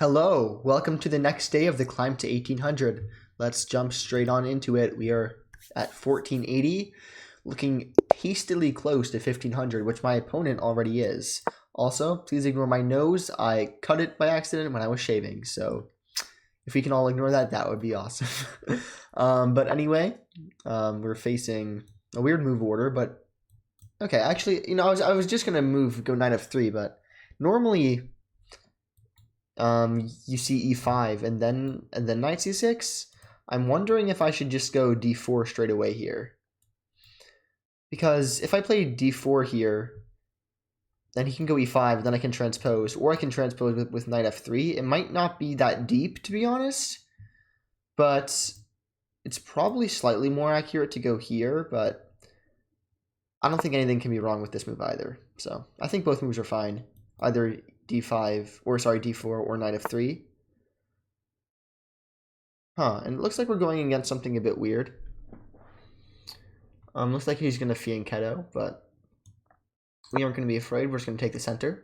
Hello, welcome to the next day of the climb to 1800. Let's jump straight on into it. We are at 1480, looking hastily close to 1500, which my opponent already is. Also, please ignore my nose. I cut it by accident when I was shaving, so if we can all ignore that, that would be awesome. But anyway, we're facing a weird move order, but okay, actually, I was just gonna go knight f3, but normally you see e5 and then knight c6. I'm wondering if I should just go d4 straight away here, because if I play d4 here, then he can go e5, then I can transpose, or I can transpose with knight f3. It might not be that deep, to be honest, but it's probably slightly more accurate to go here, but I don't think anything can be wrong with this move either. So I think both moves are fine, either d4 or knight f3. And it looks like we're going against something a bit weird. Looks like he's gonna fianchetto, but we aren't gonna be afraid. We're just gonna take the center.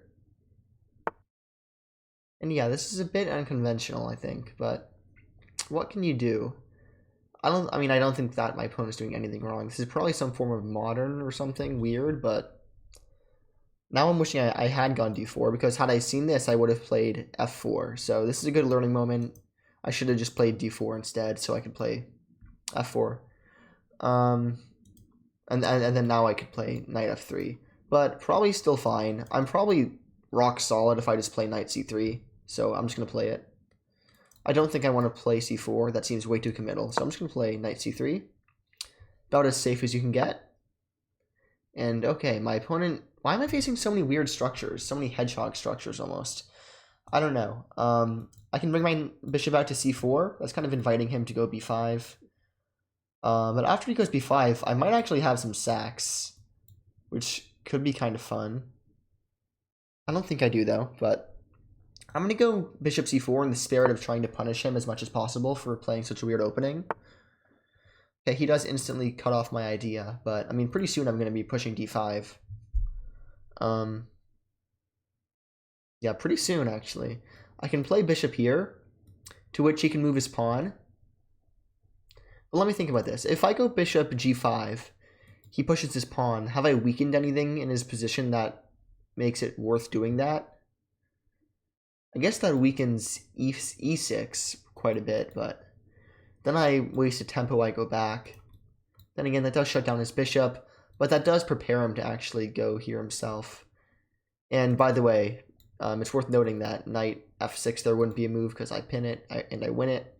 And yeah, this is a bit unconventional, I think, but what can you do? I don't think that my opponent's doing anything wrong. This is probably some form of modern or something weird, but now I'm wishing I had gone d4, because had I seen this, I would have played f4. So this is a good learning moment. I should have just played d4 instead, so I could play f4. And then now I could play knight f3. But probably still fine. I'm probably rock solid if I just play knight c3, so I'm just going to play it. I don't think I want to play c4. That seems way too committal, so I'm just going to play knight c3. About as safe as you can get. And okay, my opponent... Why am I facing so many weird structures? So many hedgehog structures almost. I don't know. I can bring my bishop out to c4. That's kind of inviting him to go b5. But after he goes b5, I might actually have some sacks, which could be kind of fun. I don't think I do, though, but I'm going to go bishop c4 in the spirit of trying to punish him as much as possible for playing such a weird opening. Okay, he does instantly cut off my idea, but I mean, pretty soon I'm going to be pushing d5. Yeah, pretty soon, actually. I can play bishop here, to which he can move his pawn. But let me think about this. If I go bishop g5, he pushes his pawn. Have I weakened anything in his position that makes it worth doing that? I guess that weakens e6 quite a bit, but then I waste a tempo, I go back. Then again, that does shut down his bishop, but that does prepare him to actually go here himself. And by the way, it's worth noting that knight f6 there wouldn't be a move because I pin it and I win it.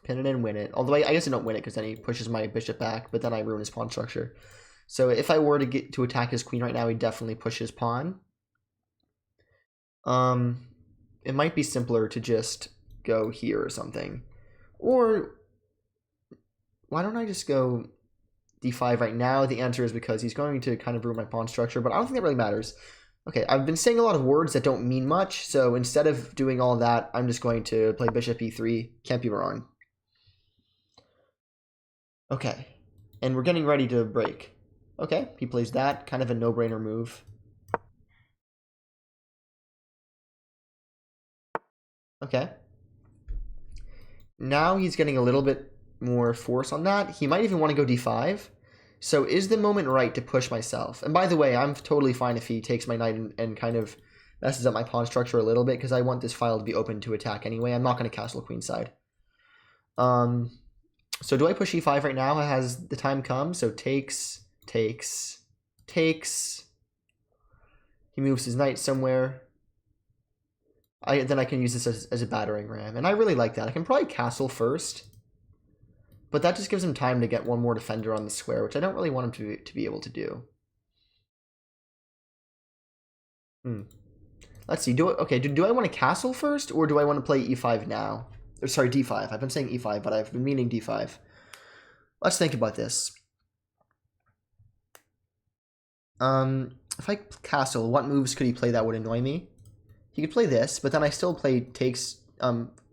Pin it and win it. Although I guess I don't win it because then he pushes my bishop back, but then I ruin his pawn structure. So if I were to get to attack his queen right now, he'd definitely push his pawn. It might be simpler to just go here or something. Or why don't I just go d5 right now? The answer is because he's going to kind of ruin my pawn structure, but I don't think that really matters. Okay, I've been saying a lot of words that don't mean much, so instead of doing all that, I'm just going to play bishop e3. Can't be wrong. Okay, and we're getting ready to break. Okay, he plays that, kind of a no-brainer move. Okay. Now he's getting a little bit more force on that. He might even want to go d5. So is the moment right to push myself? And by the way, I'm totally fine if he takes my knight and kind of messes up my pawn structure a little bit, because I want this file to be open to attack anyway. I'm not going to castle queenside. So do I push e5 right now? Has the time come? So takes. He moves his knight somewhere. Then I can use this as a battering ram. And I really like that. I can probably castle first, but that just gives him time to get one more defender on the square, which I don't really want him to be able to do. Let's see. Do I want to castle first, or do I want to play e5 now? Or, sorry, d5. I've been saying e5, but I've been meaning d5. Let's think about this. If I castle, what moves could he play that would annoy me? He could play this, but then I still play takes,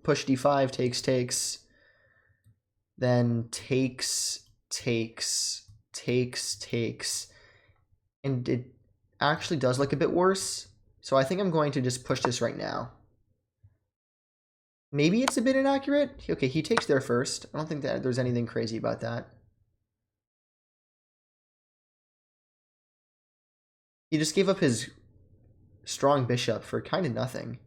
push d5, takes, then takes, and it actually does look a bit worse. So I think I'm going to just push this right now. Maybe it's a bit inaccurate. Okay, he takes there first. I don't think that there's anything crazy about that. He just gave up his strong bishop for kind of nothing.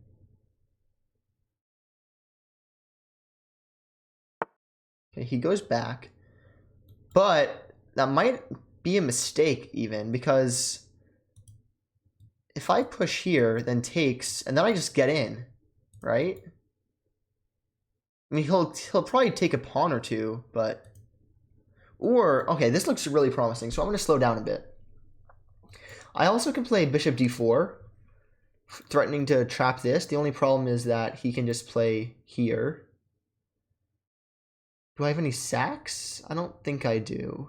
Okay, he goes back. But that might be a mistake even, because if I push here, then takes, and then I just get in, right? I mean, he'll probably take a pawn or two, but... Or, okay, this looks really promising, so I'm going to slow down a bit. I also can play bishop d4, threatening to trap this. The only problem is that he can just play here. Do I have any sacks? I don't think I do.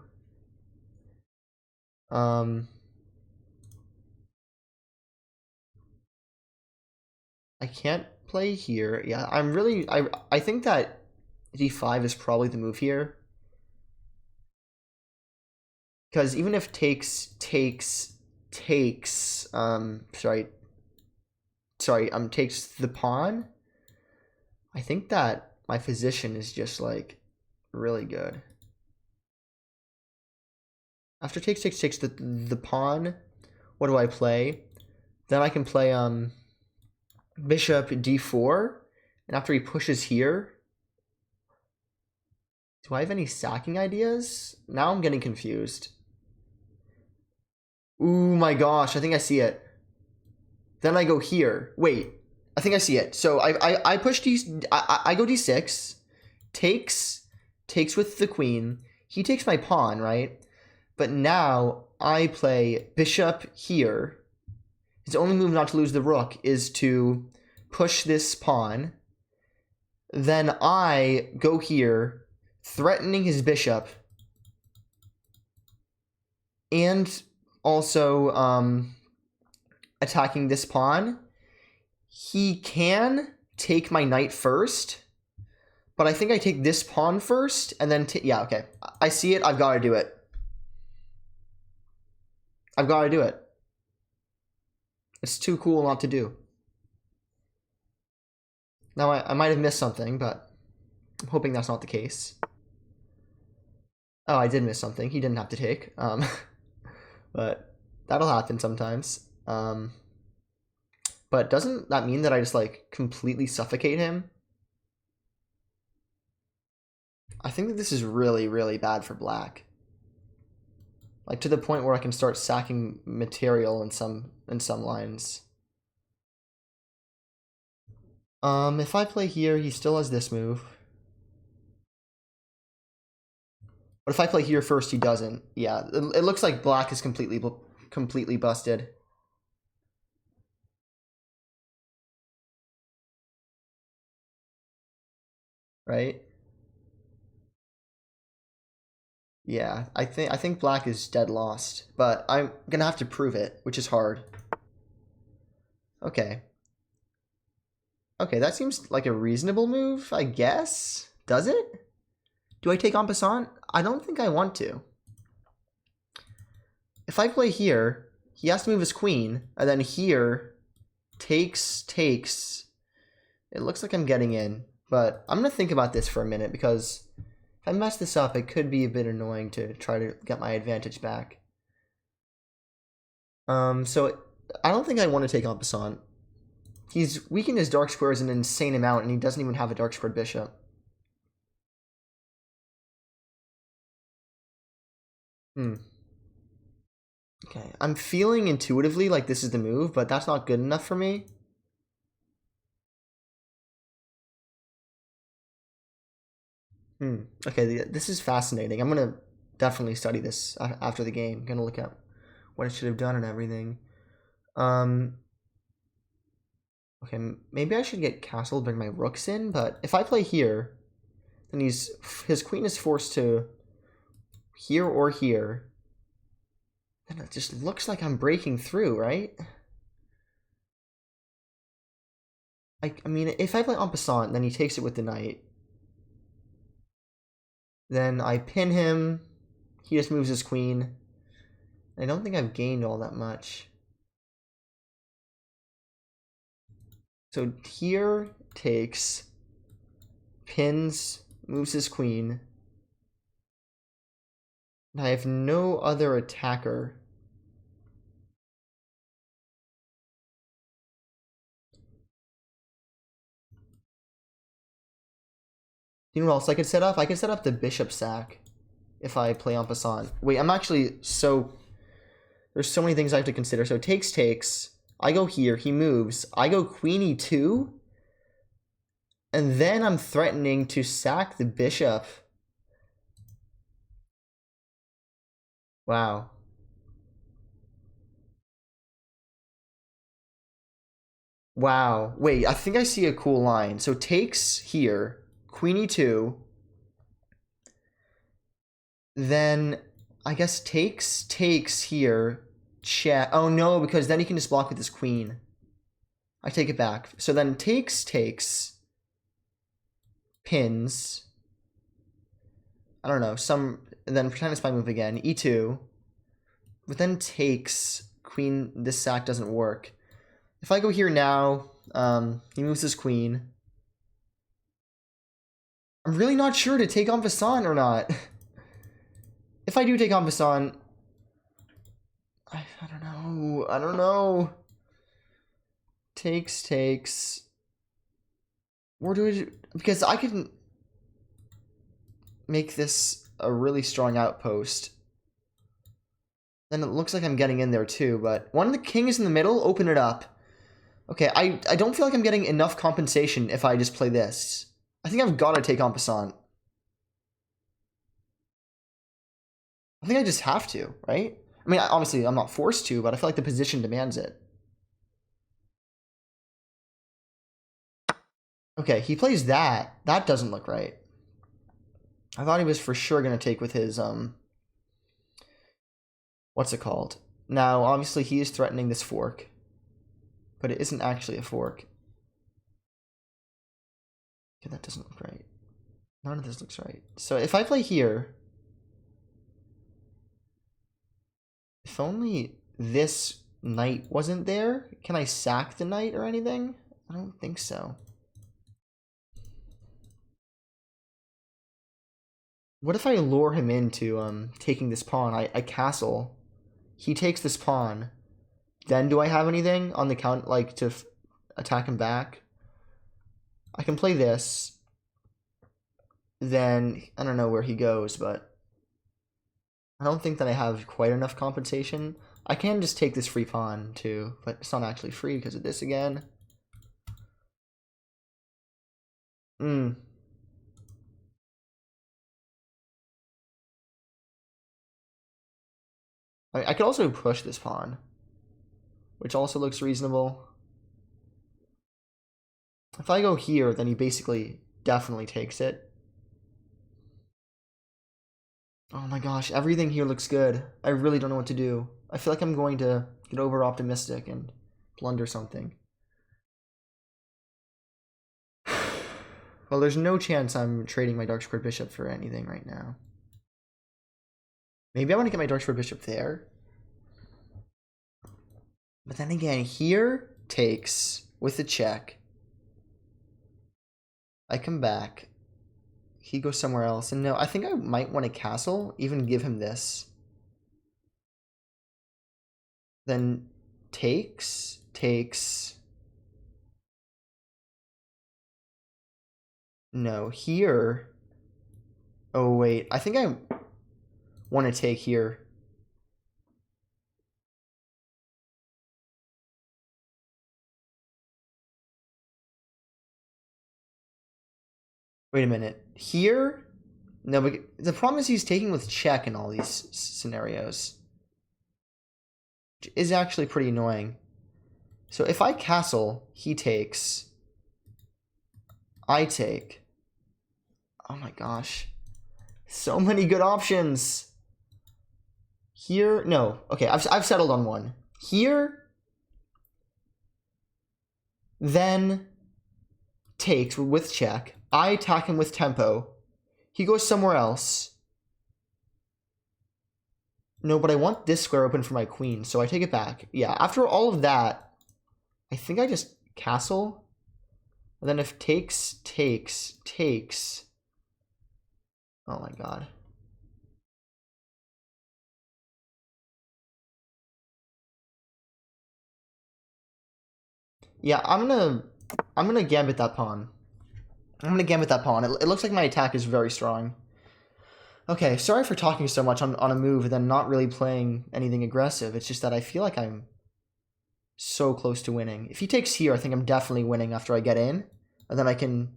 I can't play here. Yeah, I think that d5 is probably the move here. Because even if takes, takes the pawn, I think that my position is just like really good. After takes the pawn, what do I play? Then I can play bishop d4, and after he pushes here, do I have any sacking ideas? Now I'm getting confused. Ooh my gosh, I think I see it. Then I go here. Wait, I think I see it. So I push I go d6, takes with the queen. He takes my pawn, right? But now I play bishop here. His only move not to lose the rook is to push this pawn. Then I go here, threatening his bishop, and also attacking this pawn. He can take my knight first, but I think I take this pawn first, and then yeah, okay. I see it. I've got to do it. I've got to do it. It's too cool not to do. Now, I might have missed something, but I'm hoping that's not the case. Oh, I did miss something. He didn't have to take. But that'll happen sometimes. But doesn't that mean that I just like completely suffocate him? I think that this is really, really bad for black. Like to the point where I can start sacking material in some lines. If I play here, he still has this move. But if I play here first, he doesn't. Yeah, it looks like black is completely busted. Right? Yeah, I think black is dead lost, but I'm gonna have to prove it, which is hard. Okay. Okay, that seems like a reasonable move, I guess. Does it? Do I take en passant? I don't think I want to. If I play here, he has to move his queen, and then here, takes. It looks like I'm getting in, but I'm gonna think about this for a minute because if I mess this up, it could be a bit annoying to try to get my advantage back. So I don't think I want to take en passant. He's weakened his dark squares an insane amount, and he doesn't even have a dark squared bishop. Okay, I'm feeling intuitively like this is the move, but that's not good enough for me. Okay, this is fascinating. I'm gonna definitely study this after the game. I'm gonna look at what I should have done and everything. Okay, maybe I should get castle, bring my rooks in, but if I play here, then his queen is forced to here or here. Then it just looks like I'm breaking through, right? I mean, if I play en passant, then he takes it with the knight. Then I pin him. He just moves his queen. I don't think I've gained all that much. So here takes. pins, moves his queen. And I have no other attacker. You know what else I could set up? I could set up the bishop sack if I play en passant. Wait, I'm actually so... There's so many things I have to consider. So takes. I go here. He moves. I go queen e2. And then I'm threatening to sack the bishop. Wow. Wow. Wait, I think I see a cool line. So takes here. Queen e2. Then I guess takes here. Check. Oh no, because then he can just block with his queen. I take it back. So then takes. Pins. I don't know. Then pretend it's my move again. E2. But then takes. Queen. This sack doesn't work. If I go here now, he moves his queen. I'm really not sure to take en passant or not. If I do take en passant, I don't know. Takes. Or do we... Because I can make this a really strong outpost. Then it looks like I'm getting in there too, but one of the king is in the middle, open it up. Okay, I don't feel like I'm getting enough compensation if I just play this. I think I've got to take en passant. I think I just have to, right? I mean, obviously I'm not forced to, but I feel like the position demands it. Okay, he plays that. That doesn't look right. I thought he was for sure going to take with his, what's it called? Now, obviously he is threatening this fork, but it isn't actually a fork. Okay, that doesn't look right. None of this looks right. So if I play here, if only this knight wasn't there, can I sack the knight or anything? I don't think so. What if I lure him into taking this pawn? I castle. He takes this pawn. Then do I have anything on the count, like, to attack him back? I can play this. Then, I don't know where he goes, but I don't think that I have quite enough compensation. I can just take this free pawn, too, but it's not actually free because of this again. I could also push this pawn, which also looks reasonable. If I go here, then he basically definitely takes it. Oh my gosh, everything here looks good. I really don't know what to do. I feel like I'm going to get over optimistic and blunder something. Well, there's no chance I'm trading my dark squared bishop for anything right now. Maybe I want to get my dark squared bishop there. But then again, here takes with a check. I come back. He goes somewhere else. And no, I think I might want to castle, even give him this. Then takes. No, here. Oh, wait. I think I want to take here. Wait a minute. Here? No, but the problem is he's taking with check in all these scenarios. Which is actually pretty annoying. So if I castle, he takes. I take. Oh my gosh. So many good options. Here, no. Okay, I've settled on one. Here, then takes with check. I attack him with tempo. He goes somewhere else. No, but I want this square open for my queen, so I take it back. Yeah, after all of that, I think I just castle. And then if takes. Oh my god. Yeah, I'm gonna gambit that pawn. I'm gonna gambit that pawn. It looks like my attack is very strong. Okay, sorry for talking so much on a move and then not really playing anything aggressive. It's just that I feel like I'm so close to winning. If he takes here, I think I'm definitely winning after I get in. And then I can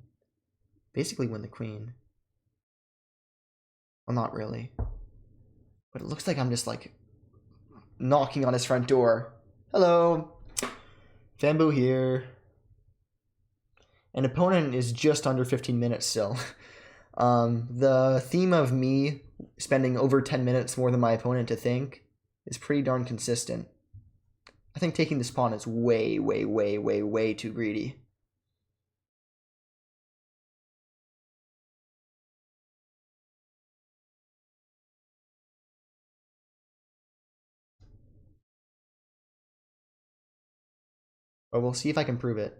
basically win the queen. Well, not really. But it looks like I'm just like knocking on his front door. Hello. Fanbu here. An opponent is just under 15 minutes still. The theme of me spending over 10 minutes more than my opponent to think is pretty darn consistent. I think taking this pawn is way, way, way, way, way too greedy. But we'll see if I can prove it.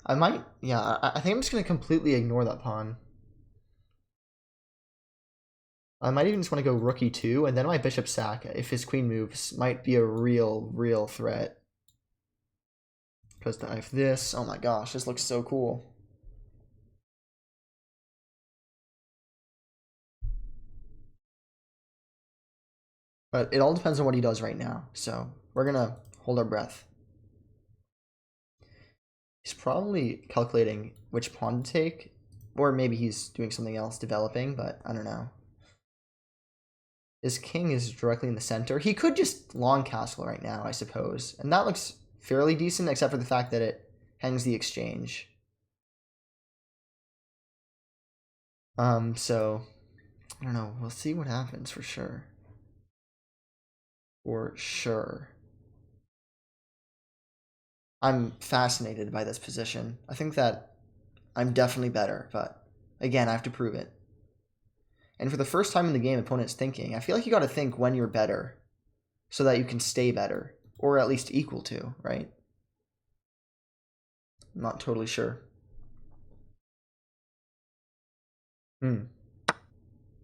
I might, yeah, I think I'm just going to completely ignore that pawn. I might even just want to go rook e2, and then my bishop sack, if his queen moves, might be a real threat. Because I have this, oh my gosh, this looks so cool. But it all depends on what he does right now, so we're going to hold our breath. He's probably calculating which pawn to take, or maybe he's doing something else developing, but I don't know. His king is directly in the center. He could just long castle right now, I suppose. And that looks fairly decent, except for the fact that it hangs the exchange. So, I don't know. We'll see what happens for sure. For sure. I'm fascinated by this position. I think that I'm definitely better, but again, I have to prove it. And for the first time in the game, opponent's thinking. I feel like you got to think when you're better so that you can stay better, or at least equal to, right? I'm not totally sure.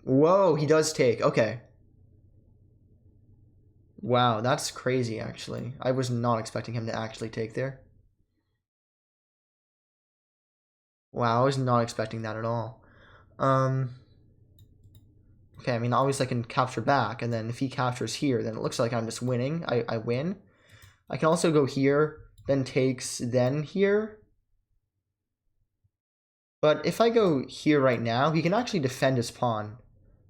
Whoa, he does take. Okay. Wow, that's crazy, actually. I was not expecting him to actually take there. Wow, I was not expecting that at all. Okay, I mean, obviously I can capture back, and then if he captures here, then it looks like I'm just winning. I win. I can also go here, then takes, then here. But if I go here right now, he can actually defend his pawn.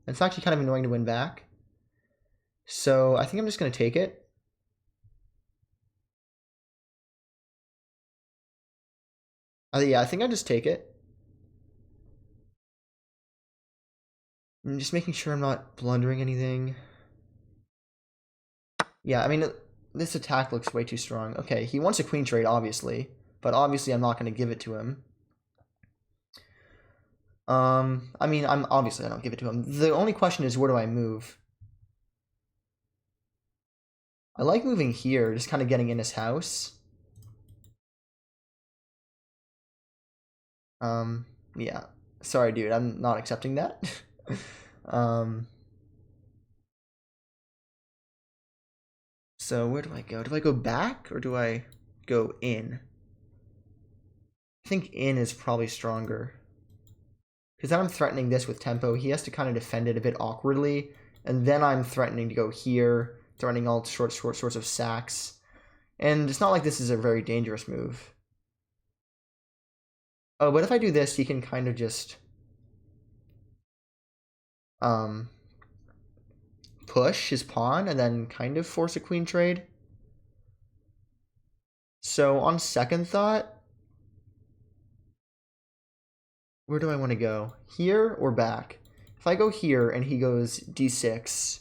It's actually kind of annoying to win back. So I think I'm just going to take it. Yeah, I think I just take it. I'm just making sure I'm not blundering anything. Yeah, I mean, this attack looks way too strong. Okay, he wants a queen trade, obviously. But obviously I'm not going to give it to him. I mean, I don't give it to him. The only question is, where do I move? I like moving here, just kind of getting in his house. Yeah. Sorry, dude, I'm not accepting that. So where do I go? Do I go back or do I go in? I think in is probably stronger. Because then I'm threatening this with tempo. He has to kind of defend it a bit awkwardly. And then I'm threatening to go here, threatening all short sorts of sacks. And it's not like this is a very dangerous move. Oh, but if I do this, he can kind of just push his pawn and then kind of force a queen trade. So on second thought, where do I want to go? Here or back? If I go here and he goes d6,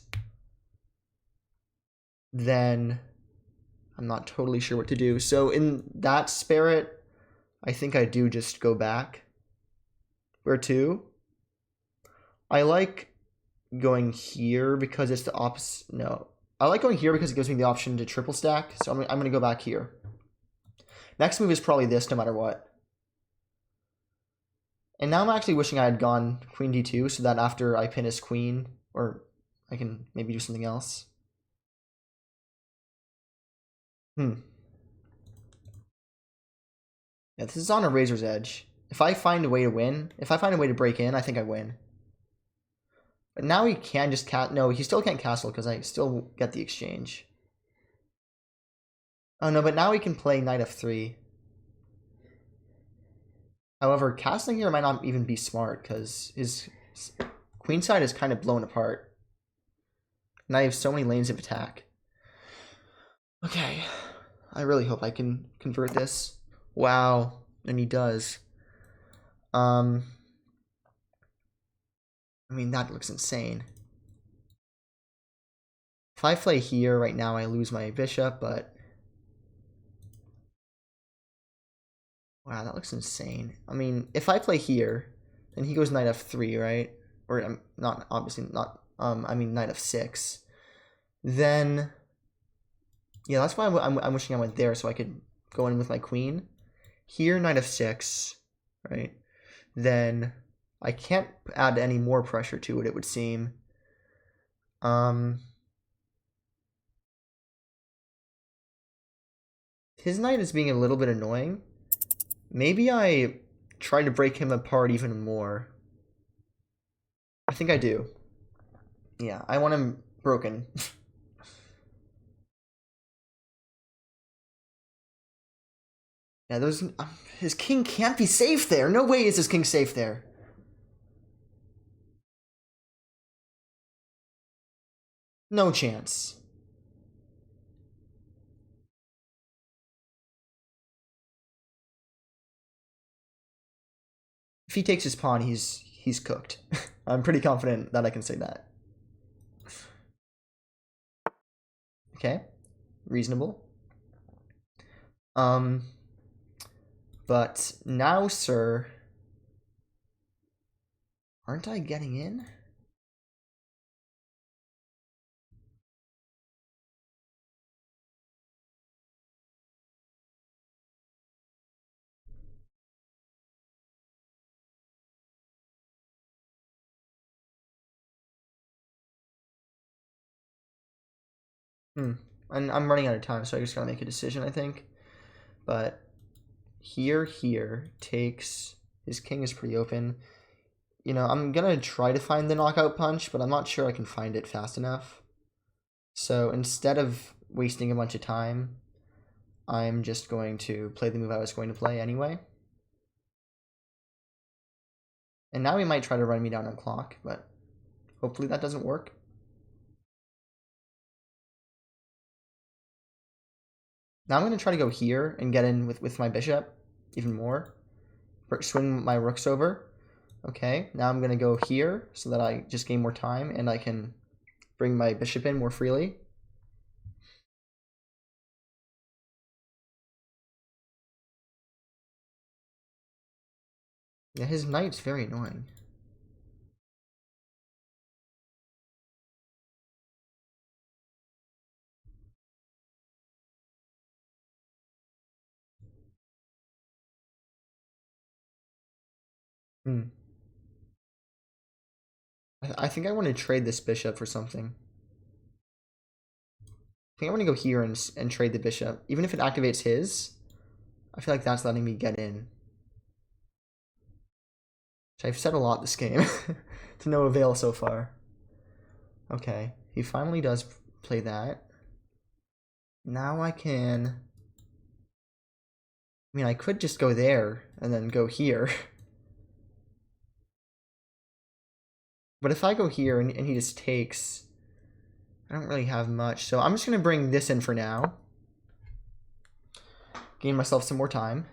then I'm not totally sure what to do. So in that spirit, I think I do just go back. Where to? I like going here because it's the opposite. No, I like going here because it gives me the option to triple stack. So I'm going to go back here. Next move is probably this no matter what. And now I'm actually wishing I had gone queen d2 so that after I pin his queen, or I can maybe do something else. Yeah, this is on a razor's edge. If I find a way to win, if I find a way to break in, I think I win. But now he can just no, he still can't castle because I still get the exchange. Oh no, but now he can play knight f3. However, castling here might not even be smart because his queen side is kind of blown apart. And I have so many lanes of attack. Okay, I really hope I can convert this. Wow, and he does. I mean, that looks insane. If I play here right now, I lose my bishop, but... Wow, that looks insane. I mean, if I play here, then he goes knight f3, right? Or, not, obviously not, I mean knight f6. Then... Yeah, that's why I'm wishing I went there so I could go in with my queen. Here, knight f6, right? Then I can't add any more pressure to it, it would seem. His knight is being a little bit annoying. Maybe I try to break him apart even more. I think I do. Yeah, I want him broken. Yeah, there's his king can't be safe there. No way is his king safe there. No chance. If he takes his pawn, he's cooked. I'm pretty confident that I can say that. Okay, reasonable. But now, sir, aren't I getting in? And I'm running out of time, so I just gotta make a decision, I think. But here takes... His king is pretty open. You know, I'm gonna try to find the knockout punch, but I'm not sure I can find it fast enough. So instead of wasting a bunch of time, I'm just going to play the move I was going to play anyway. And now he might try to run me down on clock, but hopefully that doesn't work. Now I'm going to try to go here and get in with my bishop even more. Swing my rooks over. Okay, now I'm going to go here so that I just gain more time and I can bring my bishop in more freely. Yeah, his knight's very annoying. I think I want to trade this bishop for something. I think I want to go here and trade the bishop. Even if it activates his, I feel like that's letting me get in. Which I've said a lot this game. To no avail so far. Okay, he finally does play that. Now I can... I mean, I could just go there and then go here. But if I go here and he just takes... I don't really have much. So I'm just going to bring this in for now. Gain myself some more time.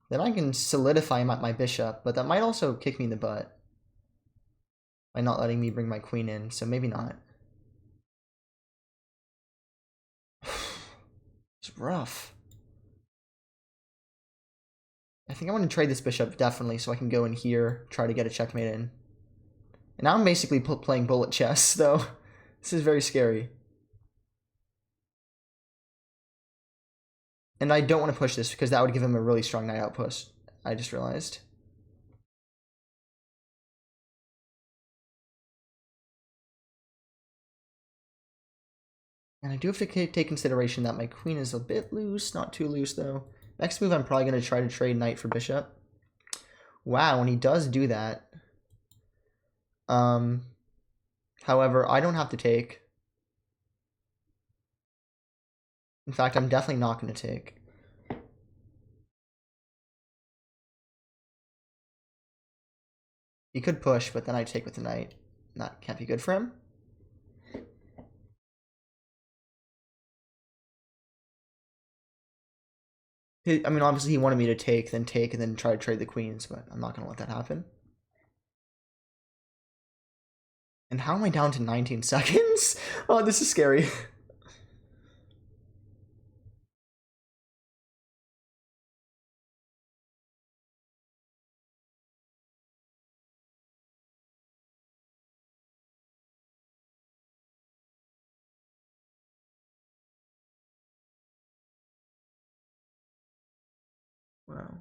Then I can solidify my bishop, but that might also kick me in the butt. By not letting me bring my queen in, so maybe not. It's rough. I think I want to trade this bishop, definitely, so I can go in here, try to get a checkmate in. And now I'm basically playing bullet chess, though. This is very scary. And I don't want to push this because that would give him a really strong knight out push. I just realized. And I do have to take consideration that my queen is a bit loose, not too loose though. Next move, I'm probably going to try to trade knight for bishop. Wow, when he does do that. However, I don't have to take. In fact, I'm definitely not going to take. He could push, but then I take with the knight. That can't be good for him. I mean, obviously he wanted me to take, and then try to trade the queens, but I'm not going to let that happen. And how am I down to 19 seconds? Oh, this is scary. Wow.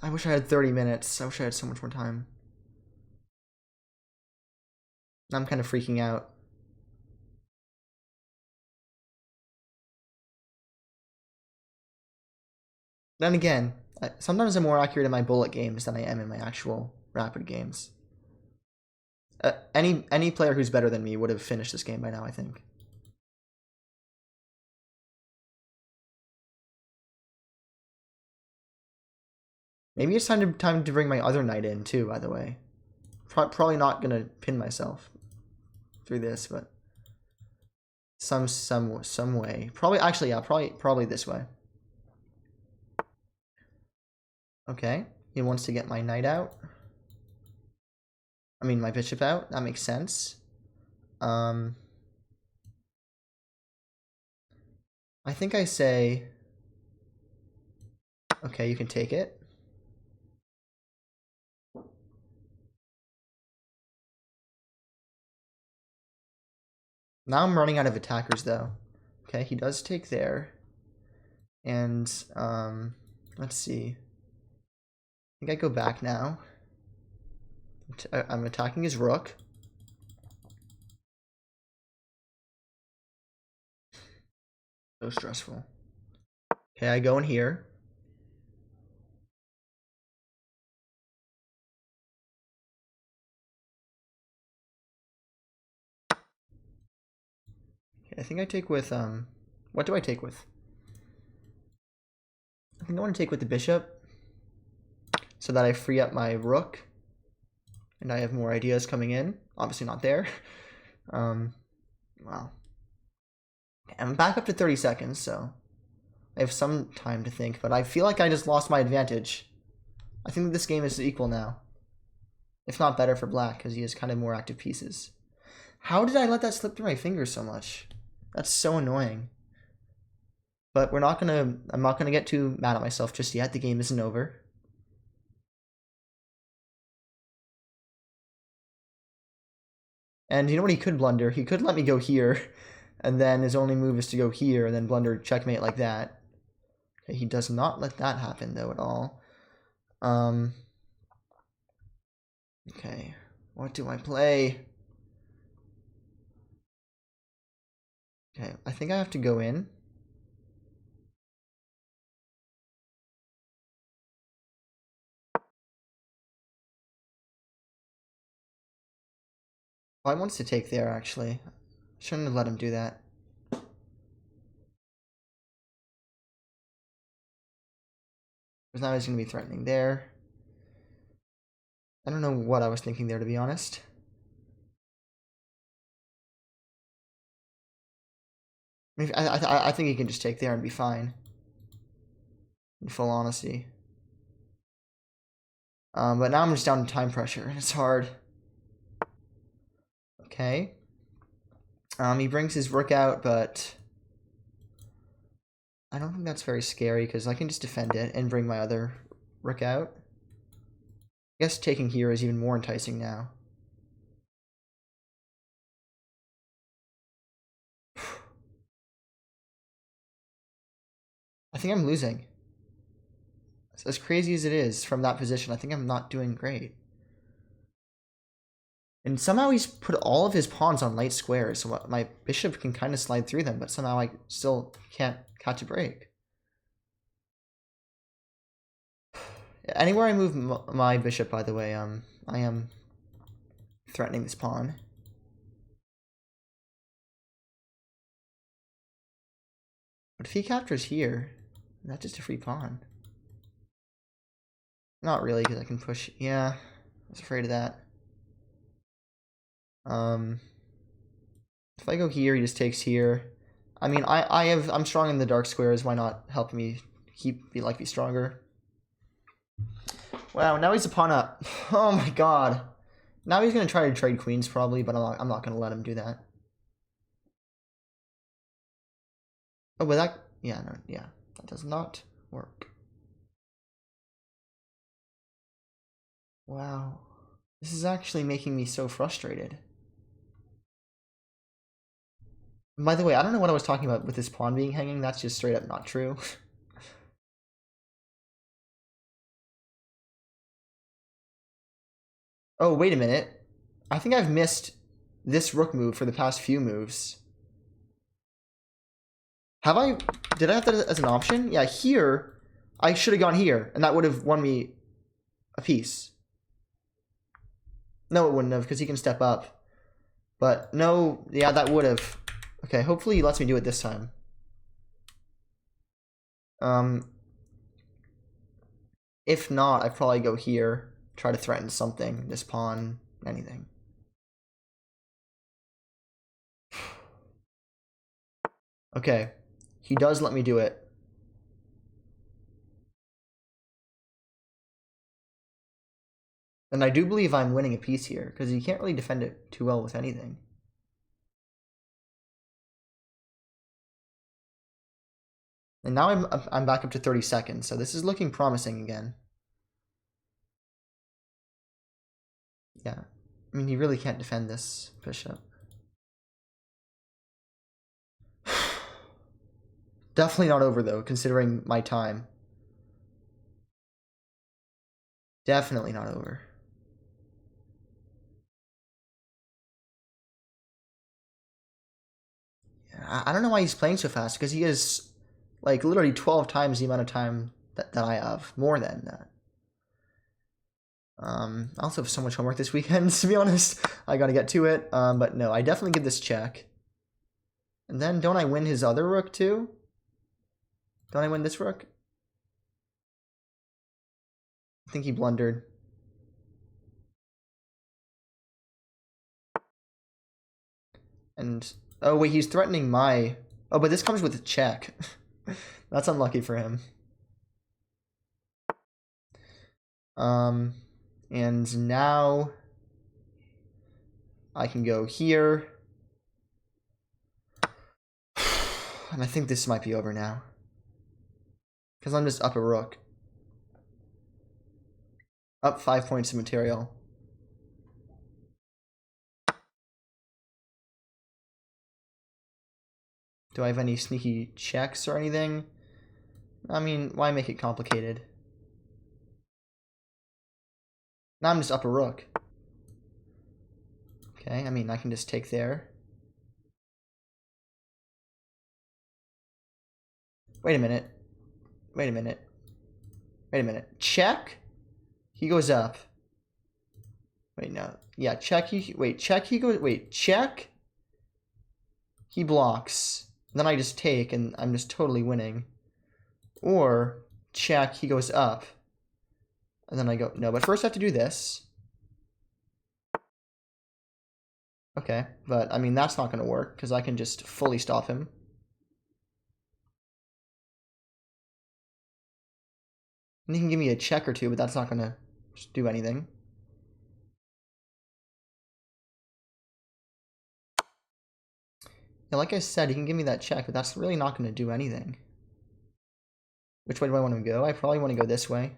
I wish I had 30 minutes. I wish I had so much more time. I'm kind of freaking out. Then again, sometimes I'm more accurate in my bullet games than I am in my actual rapid games. Any player who's better than me would have finished this game by now, I think. Maybe it's time to bring my other knight in too, by the way. Probably not gonna pin myself through this, but some way. Probably actually, yeah, probably this way. Okay, he wants to get my knight out. I mean my bishop out. That makes sense. I think I say, okay, you can take it. Now I'm running out of attackers though. Okay, he does take there. And let's see. I think I go back now. I'm attacking his rook. So stressful. Okay, I go in here. Okay, I think I take with what do I take with? I think I want to take with the bishop so that I free up my rook and I have more ideas coming in. Obviously not there. Wow. I'm back up to 30 seconds, so I have some time to think, but I feel like I just lost my advantage. I think this game is equal now. If not better for black, because he has kind of more active pieces. How did I let that slip through my fingers so much? That's so annoying. But I'm not gonna get too mad at myself just yet. The game isn't over. And you know what he could blunder? He could let me go here, and then his only move is to go here, and then blunder checkmate like that. Okay, he does not let that happen, though, at all. Okay, what do I play? Okay, I think I have to go in. Well, I wants to take there, actually. Shouldn't have let him do that. Because now he's going to be threatening there. I don't know what I was thinking there, to be honest. I think he can just take there and be fine. In full honesty. But now I'm just down to time pressure, and it's hard. Okay. He brings his rook out, but I don't think that's very scary because I can just defend it and bring my other rook out. guess taking here is even more enticing now. I think I'm losing. As crazy as it is from that position, I think I'm not doing great. And somehow he's put all of his pawns on light squares, so my bishop can kind of slide through them, but somehow I still can't catch a break. Anywhere I move my bishop, by the way, I am threatening this pawn. But if he captures here, that's just a free pawn. Not really, because I can push. Yeah, I was afraid of that. If I go here, he just takes here. I mean, I'm strong in the dark squares. Why not help me be stronger? Wow, now he's a pawn up. Oh my god. Now he's gonna try to trade queens probably, but I'm not gonna let him do that. Oh, but that that does not work. Wow, this is actually making me so frustrated. And by the way, I don't know what I was talking about with this pawn being hanging. That's just straight up not true. Oh, wait a minute. I think I've missed this rook move for the past few moves. Have I? Did I have that as an option? Yeah, here, I should have gone here, and that would have won me a piece. No, it wouldn't have, because he can step up. But no, yeah, that would have. Okay, hopefully he lets me do it this time. If not, I'd probably go here, try to threaten something, this pawn, anything. Okay, he does let me do it. And I do believe I'm winning a piece here, because you can't really defend it too well with anything. And now I'm back up to 30 seconds, so this is looking promising again. Yeah, I mean, you really can't defend this bishop. Definitely not over, though, considering my time. Definitely not over. Yeah, I don't know why he's playing so fast, because he has, like, literally 12 times the amount of time that I have. More than that. I also have so much homework this weekend, to be honest. I gotta get to it. But no, I definitely give this check. And then don't I win his other rook, too? Don't I win this rook? I think he blundered. And, oh wait, he's threatening my... Oh, but this comes with a check. That's unlucky for him. And now I can go here. And I think this might be over now. Because I'm just up a rook. Up 5 points of material. Do I have any sneaky checks or anything? I mean, why make it complicated? Now I'm just up a rook. Okay, I mean, I can just take there. Wait a minute. Wait a minute. Wait a minute. Check? He goes up. Wait, no. Yeah, check. Wait, check. He goes. Wait, check. He blocks. Then I just take, and I'm just totally winning. Or check. He goes up. And then I go, no, but first I have to do this. Okay, but I mean, that's not going to work because I can just fully stop him. And he can give me a check or two, but that's not going to do anything. Yeah, like I said, he can give me that check, but that's really not going to do anything. Which way do I want to go? I probably want to go this way.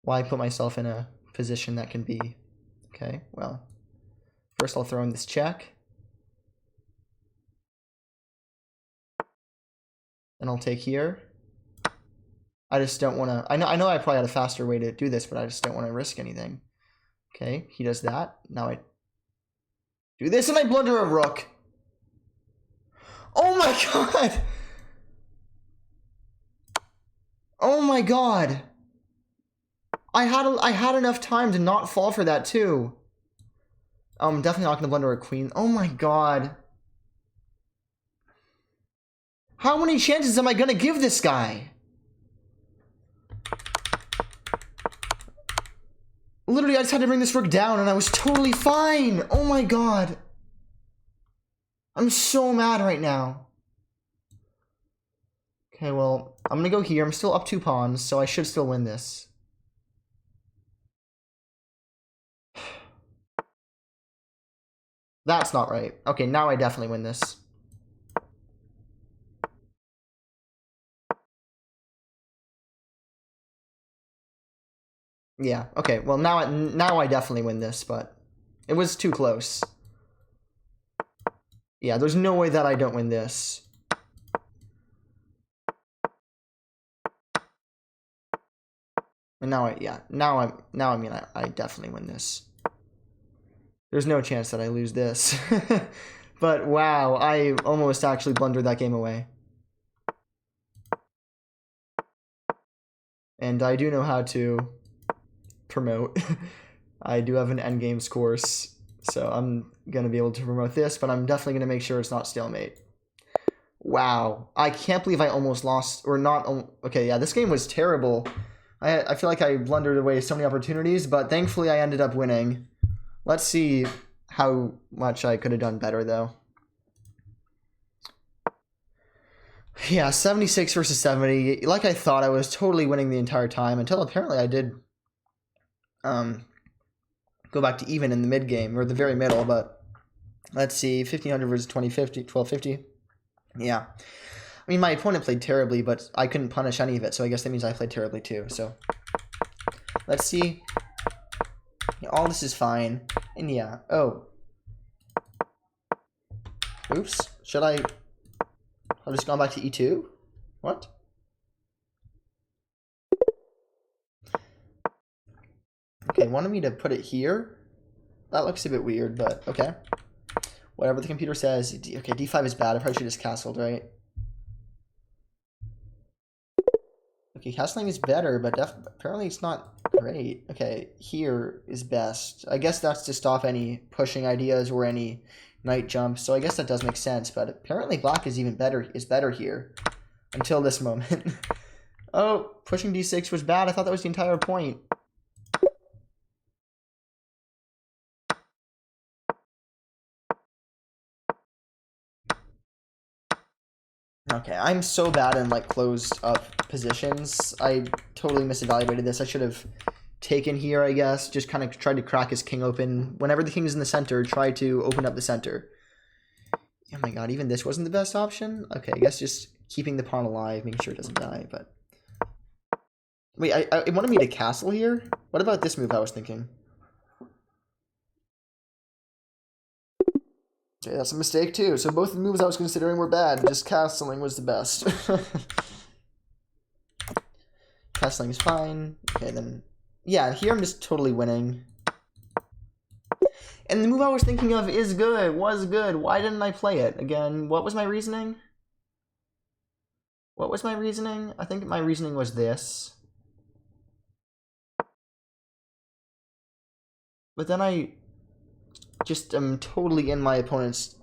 Why put myself in a position that can be... Okay, well. First I'll throw in this check. Then I'll take here. I just don't want to... I know I probably had a faster way to do this, but I just don't want to risk anything. Okay, he does that. Now I do this and I blunder a rook. Oh my god! Oh my god! I had enough time to not fall for that too. I'm definitely not gonna blunder a queen. Oh my god. How many chances am I gonna give this guy? Literally, I just had to bring this rook down and I was totally fine. Oh my god. I'm so mad right now. Okay, well, I'm gonna go here. I'm still up 2 pawns, so I should still win this. That's not right. Okay, now I definitely win this. Yeah, okay, well, now I definitely win this, but it was too close. Yeah, there's no way that I don't win this. And now I definitely win this. There's no chance that I lose this. But wow, I almost actually blundered that game away. And I do know how to promote. I do have an endgames course, so I'm gonna be able to promote this, but I'm definitely gonna make sure it's not stalemate. Wow, I can't believe I almost lost, or not. Okay, yeah, this game was terrible. I feel like I blundered away so many opportunities, but thankfully I ended up winning. Let's see how much I could have done better, though. Yeah, 76 versus 70. Like I thought, I was totally winning the entire time until apparently I did go back to even in the mid game, or the very middle, but let's see, 1500 versus 2050, 1250. Yeah. I mean, my opponent played terribly, but I couldn't punish any of it, so I guess that means I played terribly too. So let's see. Yeah, all this is fine. And yeah, oh. Oops. Should I have just gone back to E2? What? Okay, wanted me to put it here. That looks a bit weird, but okay. Whatever the computer says. Okay, D5 is bad. I probably should have just castled, right? Okay, castling is better, but apparently it's not great. Okay, here is best. I guess that's to stop any pushing ideas or any knight jumps, so I guess that does make sense, but apparently black is even better, here. Until this moment. Oh, pushing d6 was bad. I thought that was the entire point. Okay, I'm so bad in like closed up positions. I totally misevaluated this. I should have taken here, I guess. Just kind of tried to crack his king open. Whenever the king is in the center, try to open up the center. Oh my god, even this wasn't the best option? Okay, I guess just keeping the pawn alive, making sure it doesn't die, but... Wait, it wanted me to castle here? What about this move I was thinking? Okay, that's a mistake too. So both the moves I was considering were bad. Just castling was the best. Castling is fine. Okay, then... Yeah, here I'm just totally winning. And the move I was thinking of is good, was good. Why didn't I play it? Again, what was my reasoning? What was my reasoning? I think my reasoning was this. But then I just am totally in my opponent's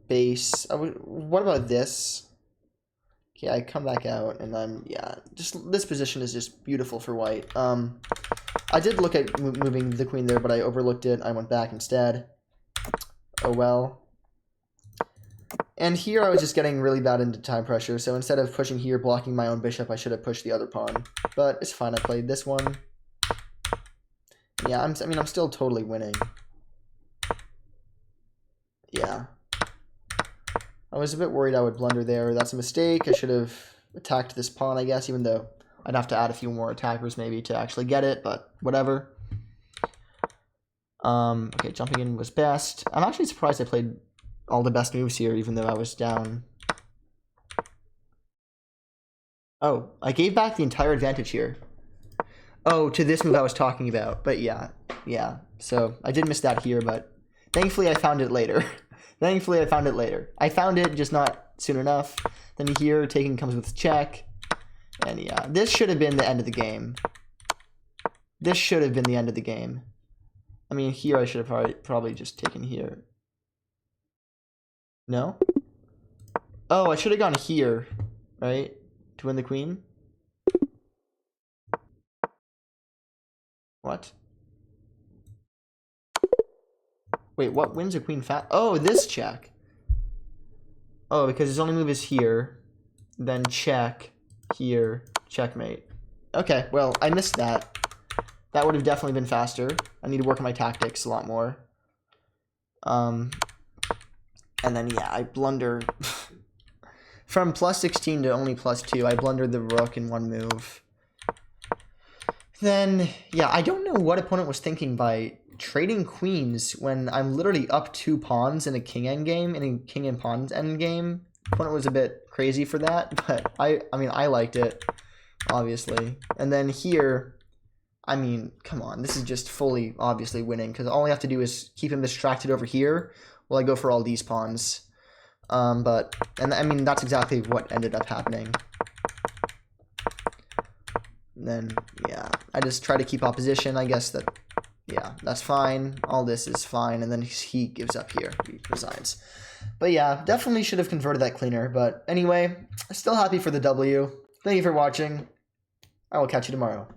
base. What about this? Okay, I come back out and I'm, yeah, just this position is just beautiful for white. I did look at moving the queen there, but I overlooked it. I went back instead. Oh well. And here I was just getting really bad into time pressure, so instead of pushing here, blocking my own bishop, I should have pushed the other pawn. But it's fine, I played this one. Yeah, I'm still totally winning. Yeah. I was a bit worried I would blunder there. That's a mistake. I should have attacked this pawn, I guess, even though I'd have to add a few more attackers maybe to actually get it, but whatever. Okay, jumping in was best. I'm actually surprised I played all the best moves here, even though I was down. Oh, I gave back the entire advantage here. Oh, to this move I was talking about. But yeah. So I did miss that here, but thankfully I found it later. Thankfully I found it later. I found it, just not soon enough. Then here, taking comes with check. And yeah, this should have been the end of the game. This should have been the end of the game. I mean, here I should have probably just taken here. No? Oh, I should have gone here, right? To win the queen? What? Wait, what wins a queen fast? Oh, this check. Oh, because his only move is here. Then check. Here. Checkmate. Okay, well, I missed that. That would have definitely been faster. I need to work on my tactics a lot more. And then, yeah, I blunder. From plus 16 to only plus 2, I blundered the rook in one move. Then, yeah, I don't know what opponent was thinking by trading queens when I'm literally up 2 pawns in a king endgame, in a king and pawns endgame. Opponent was a bit crazy for that, but I mean, I liked it, obviously. And then here, I mean, come on, this is just fully, obviously, winning, because all I have to do is keep him distracted over here while I go for all these pawns. And I mean, that's exactly what ended up happening. And then, yeah, I just try to keep opposition. I guess that, yeah, that's fine. All this is fine. And then he gives up here. He resigns. But yeah, definitely should have converted that cleaner. But anyway, still happy for the W. Thank you for watching. I will catch you tomorrow.